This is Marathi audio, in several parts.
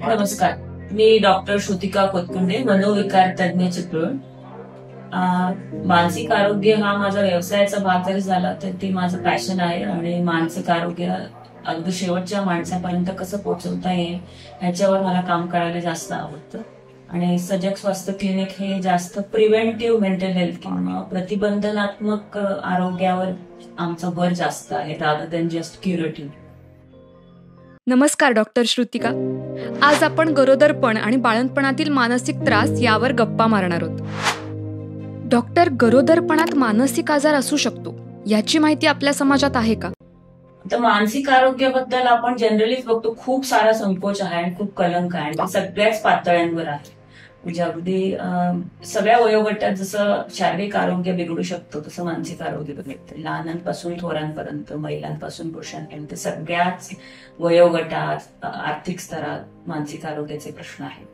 नमस्कार, मी डॉक्टर श्रुतिका कोतकुंडे, मनोविकार तज्ञ चिपळूण. मानसिक आरोग्य हा माझा व्यवसायाचा भाग जरी झाला तर ते माझं पॅशन आहे आणि मानसिक आरोग्य अगदी शेवटच्या माणसापर्यंत कसं पोहोचवता येईल ह्याच्यावर मला काम करायला जास्त आवडतं. आणि सजग स्वास्थ्य क्लिनिक हे जास्त प्रिव्हेंटिव्ह मेंटल हेल्थ किंवा प्रतिबंधनात्मक आरोग्यावर आमचा भर जास्त आहे रादर दॅन जस्ट क्युरेटिव्ह. नमस्कार डॉक्टर श्रुतिका. आज आपण गरोदरपण आणि बाळंतपणातील मानसिक त्रास यावर गप्पा मारणार आहोत. डॉक्टर, गरोदरपणात मानसिक आजार असू शकतो याची माहिती आपल्या समाजात आहे का? तर मानसिक आरोग्याबद्दल आपण जनरलीच बघतो खूप सारा संकोच आहे आणि खूप कलंक आहे आणि सगळ्याच पातळ्यांवर आहे. म्हणजे अगदी सगळ्या वयोगटात जसं शारीरिक आरोग्य बिघडू शकतो तसं मानसिक आरोग्य बिघडतं. लहानांपासून थोरांपर्यंत, महिलांपासून पुरुषांपर्यंत सगळ्याच वयोगटात, आर्थिक स्तरात मानसिक आरोग्याचे प्रश्न आहेत.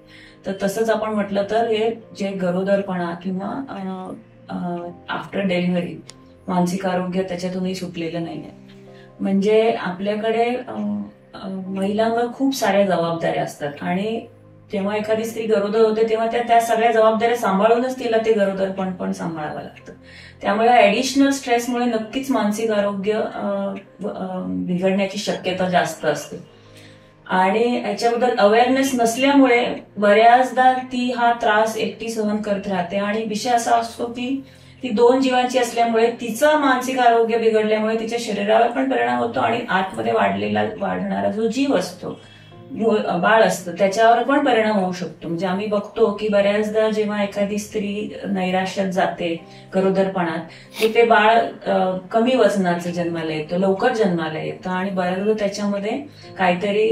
तर तसंच आपण म्हटलं तर हे जे गरोदरपणा किंवा आफ्टर डिलिव्हरी मानसिक आरोग्य त्याच्यातूनही सुटलेलं नाहीये. म्हणजे आपल्याकडे महिलांवर खूप साऱ्या जबाबदाऱ्या असतात आणि जेव्हा एखादी स्त्री गरोदर होते तेव्हा त्या सगळ्या जबाबदाऱ्या सांभाळूनच तिला ते गरोदरपण पण सांभाळावं लागतं. त्यामुळे ऍडिशनल स्ट्रेसमुळे नक्कीच मानसिक आरोग्य बिघडण्याची शक्यता जास्त असते. आणि याच्याबद्दल अवेअरनेस नसल्यामुळे बऱ्याचदा ती हा त्रास एकटी सहन करत राहते. आणि विषय असा असतो की ती दोन जीवांची असल्यामुळे तिचं मानसिक आरोग्य बिघडल्यामुळे तिच्या शरीरावर पण परिणाम होतो आणि आतमध्ये वाढणारा जो जीव असतो, बाळ असतं, त्याच्यावर पण परिणाम होऊ शकतो. म्हणजे आम्ही बघतो की बऱ्याचदा जेव्हा एखादी स्त्री नैराश्यात जाते गरोदरपणात ते बाळ कमी वजनाचं जन्माला येतं, लवकर जन्माला येतं आणि बऱ्याचदा त्याच्यामध्ये काहीतरी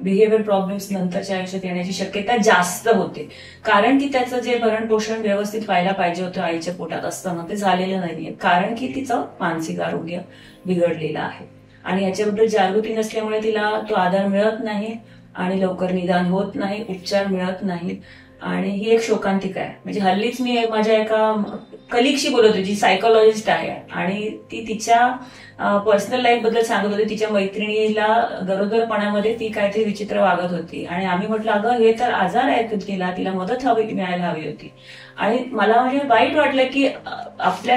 बिहेवियर प्रॉब्लेम्स नंतरच्या आयुष्यात येण्याची शक्यता जास्त होते. कारण की त्याचं जे भरण पोषण व्यवस्थित व्हायला पाहिजे होतं आईच्या पोटात असताना ते झालेलं नाहीये, कारण की तिचं मानसिक आरोग्य बिघडलेलं आहे. आणि याच्याबद्दल जागृती नसल्यामुळे तिला तो आधार मिळत नाही आणि लवकर निदान होत नाही, उपचार मिळत नाही. आणि ही एक शोकांतिका आहे. म्हणजे हल्लीच मी माझ्या एका कलिगशी बोलत होती जी सायकोलॉजिस्ट आहे आणि ती तिच्या पर्सनल लाईफ बद्दल सांगत होती. तिच्या मैत्रिणीला गरोदरपणामध्ये ती काहीतरी विचित्र वागत होती आणि आम्ही म्हटलं अगं हे तर आजार आहे, तिला मदत मिळायला हवी होती. आणि मला म्हणजे वाईट वाटलं की आपल्या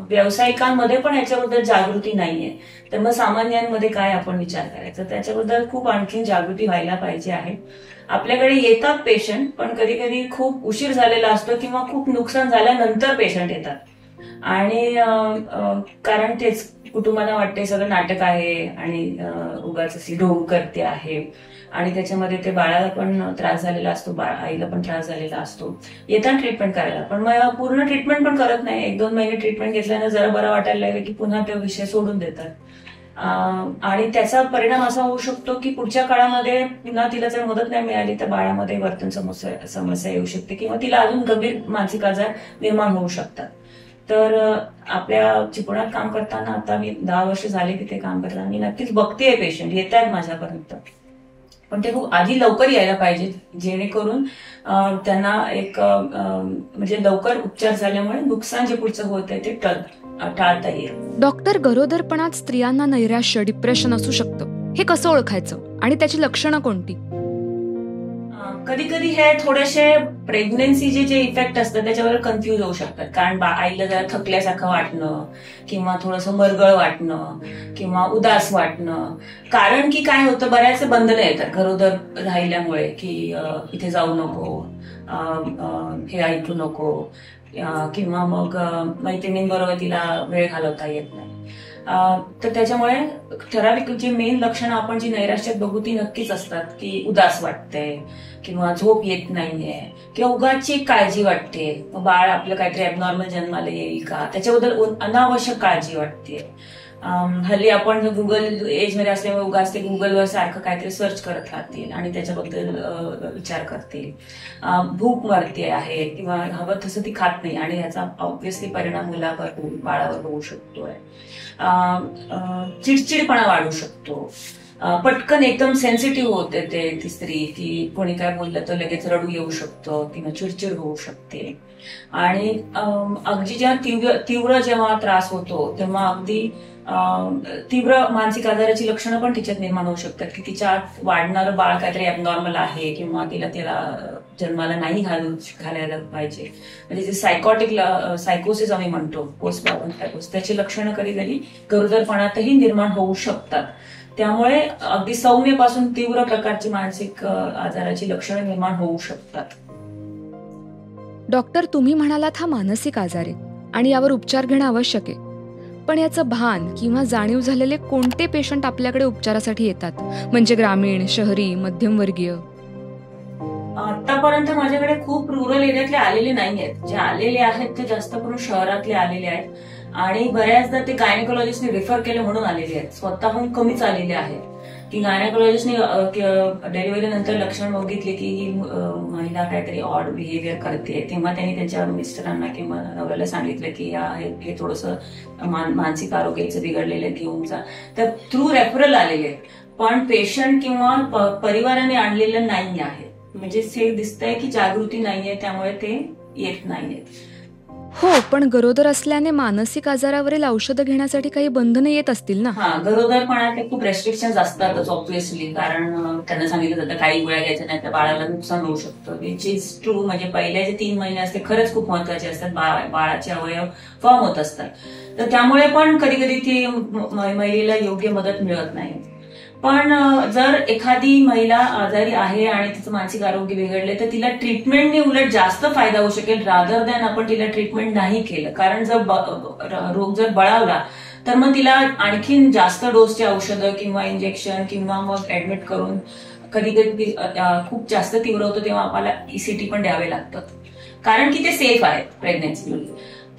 व्यावसायिकांमध्ये पण याच्याबद्दल जागृती नाहीये. तर मग सामान्यांमध्ये काय आपण विचार करायचा, त्याच्याबद्दल खूप आणखी जागृती व्हायला पाहिजे आहे. आपल्याकडे येतात पेशंट, पण कधी कधी खूप उशीर झालेला असतो किंवा खूप नुकसान झाल्यानंतर पेशंट येतात. आणि कारण तेच कुटुंबाला वाटते सगळं नाटक आहे आणि उगाच अशी ढोंग करते आहे आणि त्याच्यामध्ये ते बाळाला पण त्रास झालेला असतो, आईला पण त्रास झालेला असतो. येतात ट्रीटमेंट करायला, पण मग पूर्ण ट्रीटमेंट पण करत नाही. 1-2 महिने ट्रीटमेंट घेतल्यानं जरा बरं वाटायला लागलं की पुन्हा तो विषय सोडून देतात. आणि त्याचा परिणाम असा होऊ शकतो की पुढच्या काळामध्ये पुन्हा तिला जर मदत नाही मिळाली तर बाळामध्ये वर्तन समस्या येऊ शकते किंवा तिला अजून गंभीर मानसिक आजार निर्माण होऊ शकतात. तर आपल्या चिपळुणात काम करताना आता मी 10 वर्ष झाले तिथे काम करताना मी नक्कीच बघतेय पेशंट येत आहेत माझ्यापर्यंत, पण ते खूप आधी लवकर यायला पाहिजे जेणेकरून त्यांना एक म्हणजे लवकर उपचार झाल्यामुळे नुकसान जे पुढचं होत आहे ते टाळता येईल. डॉक्टर, गरोदरपणात स्त्रियांना नैराश्य, डिप्रेशन असू शकतं, हे कसं ओळखायचं आणि त्याची लक्षणं कोणती? कधी कधी हे थोडेसे प्रेग्नन्सीचे जे इफेक्ट असतात त्याच्यावर कन्फ्युज होऊ शकतात. कारण आईला जरा थकल्यासारखं वाटणं किंवा थोडंसं मरगळ वाटणं किंवा उदास वाटणं. कारण की काय होतं, बऱ्याच बंधनं येतात गरोदर राहिल्यामुळे की इथे जाऊ नको, हे ऐकू नको, किंवा मग मैत्रिणींबरोबर तिला वेळ घालवता येत नाही. तर त्याच्यामुळे ठराविक जी मेन लक्षणं आपण जी नैराश्यात बघू ती नक्कीच असतात की उदास वाटते किंवा झोप येत नाहीये किंवा उगाची काळजी वाटते, बाळ आपलं काहीतरी ॲबनॉर्मल जन्माला येईल का त्याच्याबद्दल अनावश्यक काळजी वाटते. हल्ली आपण गुगल एज मध्ये असल्यामुळे उगाच ते गुगलवर सारखं काहीतरी सर्च करत राहतील आणि त्याच्याबद्दल विचार करतील. भूक मरते आहे किंवा हवं तसं ती खात नाही आणि याचा ऑब्व्हियसली परिणाम मुलावर बाळावर होऊ शकतोय. चिडचिडपणा वाढू शकतो. पटकन एकदम सेन्सिटिव्ह होते ती स्त्री की कोणी काय बोललं तर लगेच रडू येऊ शकतं किंवा चिडचिड होऊ शकते. आणि अगदी जेव्हा तीव्र जेव्हा त्रास होतो तेव्हा अगदी तीव्र मानसिक आजाराची लक्षणं पण तिच्यात निर्माण होऊ शकतात की तिच्या वाढणारं बाळ काहीतरी ॲबनॉर्मल आहे किंवा तिला जन्माला नाही घालायला पाहिजे. म्हणजे जे सायकोसिस आम्ही म्हणतो, पोस्टमॉर्टम सायकोसिस, त्याची लक्षणं कधी कधी गरोदरपणातही निर्माण होऊ शकतात. त्यामुळे अगदी सौम्यपासून तीव्र प्रकारची मानसिक आजाराची लक्षणं निर्माण होऊ शकतात. डॉक्टर, तुम्ही म्हणालात हा मानसिक आजार आहे आणि यावर उपचार घेणं आवश्यक आहे. पण याचं भान किंवा जाणीव झालेले कोणते पेशंट आपल्याकडे उपचारासाठी येतात, म्हणजे ग्रामीण, शहरी, मध्यमवर्गीय? आतापर्यंत माझ्याकडे खूप रुरल एरियातले आलेले नाही आहेत. जे आलेले आहेत ते जास्त करून शहरातले आलेले आहेत आणि बऱ्याचदा ते गायनेकोलॉजिस्टने रेफर केले म्हणून आलेले आहेत. स्वतःहून कमीच आलेले आहेत की गायनेकोलॉजिस्टने डिलिव्हरी नंतर लक्षण बघितले की ही महिला काहीतरी ऑड बिहेवियर करते, तेव्हा त्यांनी त्यांच्या मिस्टरांना किंवा नवऱ्याला सांगितलं की हे थोडंसं मानसिक आरोग्याचं बिघडलेलं घेऊन जा. तर थ्रू रेफरल आलेले आहेत, पण पेशंट किंवा परिवाराने आणलेलं नाही आहे. म्हणजे हे दिसतंय की जागृती नाहीये, त्यामुळे ते येत नाहीयेत. हो, पण गरोदर असल्याने मानसिक आजारावरील औषधं घेण्यासाठी काही बंधने येत असतील ना? हा, गरोदरपणात खूप रेस्ट्रिक्शन्स असतातच ऑब्व्हियसली. कारण त्यांना सांगितलं जातं काही गोळ्या घ्यायच्या नाही तर बाळाला नुकसान होऊ शकतं, विच इज ट्रू. म्हणजे पहिले जे 3 महिने असते खरंच खूप महत्वाचे असतात, बाळाचे अवयव फॉर्म होत असतात. तर त्यामुळे पण कधी कधी ती महिलेला योग्य मदत मिळत नाही. पण जर एखादी महिला आजारी आहे आणि तिचं मानसिक आरोग्य बिघडले तर तिला ट्रीटमेंटने उलट जास्त फायदा होऊ शकेल रादर दॅन आपण तिला ट्रीटमेंट नाही केलं. कारण जर रोग जर बळावला तर मग तिला आणखीन जास्त डोसची औषधं किंवा इंजेक्शन किंवा मग ऍडमिट करून कधी कधी खूप जास्त तीव्र होतं तेव्हा आपल्याला ECT पण द्यावे लागतात, कारण की ते सेफ आहे प्रेग्नन्सी.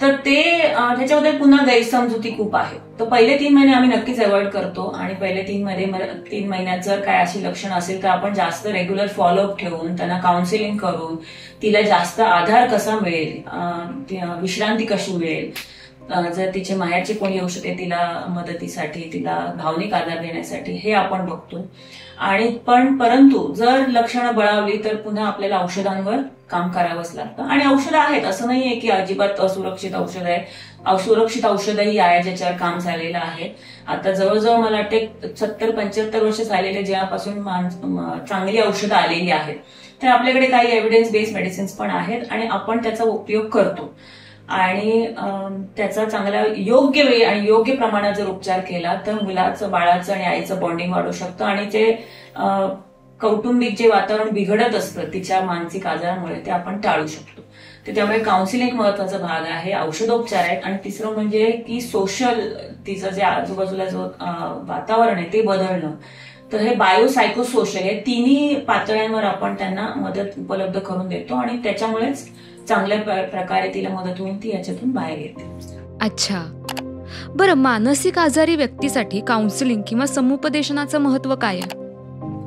तर त्याच्याबद्दल पुन्हा गैरसमजुती खूप आहे. तर पहिले 3 महिने आम्ही नक्कीच अवॉइड करतो आणि पहिले 3 महिन्यात जर काय अशी लक्षणं असेल तर आपण जास्त रेग्युलर फॉलोअप ठेवून त्यांना काउन्सिलिंग करून तिला जास्त आधार कसा मिळेल, विश्रांती कशी मिळेल, जर तिचे माहेरचे कोणी येऊ शकते तिला मदतीसाठी, तिला भावनिक आधार देण्यासाठी, हे आपण बघतो. आणि परंतु जर लक्षणं बळावली तर पुन्हा आपल्याला औषधांवर काम करावंच लागतं. आणि औषधं आहेत, असं नाहीये की अजिबात असुरक्षित औषध आहे. असुरक्षित औषधही आहे ज्याच्यावर काम झालेलं आहे. आता जवळजवळ मला वाटते 70-75 वर्ष झालेले जेव्हापासून चांगली औषधं आलेली आहेत. तर आपल्याकडे काही एव्हिडन्स बेस्ड मेडिसिन्स पण आहेत आणि आपण त्याचा उपयोग करतो. आणि त्याचा चांगला योग्य वेळी आणि योग्य प्रमाणात जर उपचार केला तर मुलाचं, बाळाचं आणि आईचं बॉन्डिंग वाढू शकतं आणि ते कौटुंबिक जे वातावरण बिघडत असतं तिच्या मानसिक आजारामुळे ते आपण टाळू शकतो. तर त्यामुळे काउन्सिलिंग महत्वाचा भाग आहे, औषधोपचार आहेत. आणि तिसरं म्हणजे की सोशल, तिचं जे आजूबाजूला जो वातावरण आहे ते बदलणं. तर हे बायोसायकोसोशल हे तिन्ही पातळ्यांवर आपण त्यांना मदत उपलब्ध करून देतो आणि त्याच्यामुळेच चांगल्या प्रकारे तिला मदत होईल, ती याच्यातून बाहेर येते. अच्छा, बरं, मानसिक आजारी व्यक्तीसाठी काउन्सिलिंग किंवा समुपदेशनाचं महत्व काय आहे?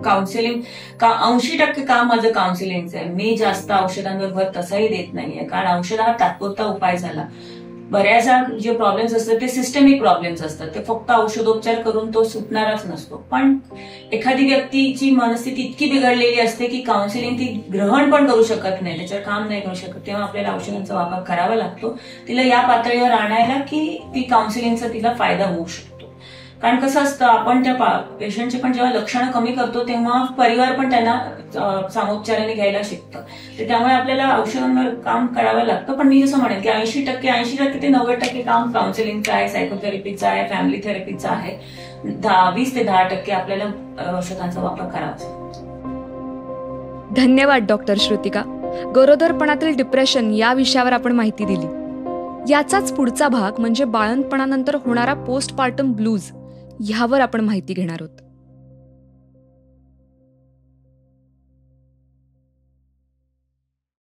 काउन्सिलिंग 80% काम माझं काउन्सिलिंगचं आहे. मी जास्त औषधांवर भर तसाही देत नाहीये, कारण औषध हा तात्पुरता उपाय झाला. बऱ्याचदा जे प्रॉब्लेम्स असतात ते सिस्टमिक प्रॉब्लेम्स असतात, ते फक्त औषधोपचार करून तो सुटणारच नसतो. पण एखादी व्यक्तीची मनस्थिती इतकी बिघडलेली असते की काउन्सिलिंग ती ग्रहण पण करू शकत नाही, त्याच्यावर काम नाही करू शकत, तेव्हा आपल्याला औषधांचा वापर करावा लागतो तिला या पातळीवर आणायला की ती काउन्सिलिंगचा तिला फायदा होऊ शकतो. कारण कसं असतं, आपण त्या पेशंटचे पण जेव्हा लक्षणं कमी करतो तेव्हा परिवार पण त्यांना सामोपचाराने घ्यायला शिकतं. तर त्यामुळे आपल्याला औषधांवर काम करावं लागतं. पण मी जसं म्हणेन की 80% ते 90% काम काउन्सिलिंगचं आहे, सायकोथेरपीचं आहे, फॅमिली थेरपीचं आहे. 20 ते 10% आपल्याला औषधांचा वापर करावा. धन्यवाद डॉक्टर श्रुतिका. गरोदरपणातील डिप्रेशन या विषयावर आपण माहिती दिली. याचाच पुढचा भाग म्हणजे बाळंतपणानंतर होणारा पोस्टपार्टम ब्लूज, ह्यावर आपण माहिती घेणार आहोत.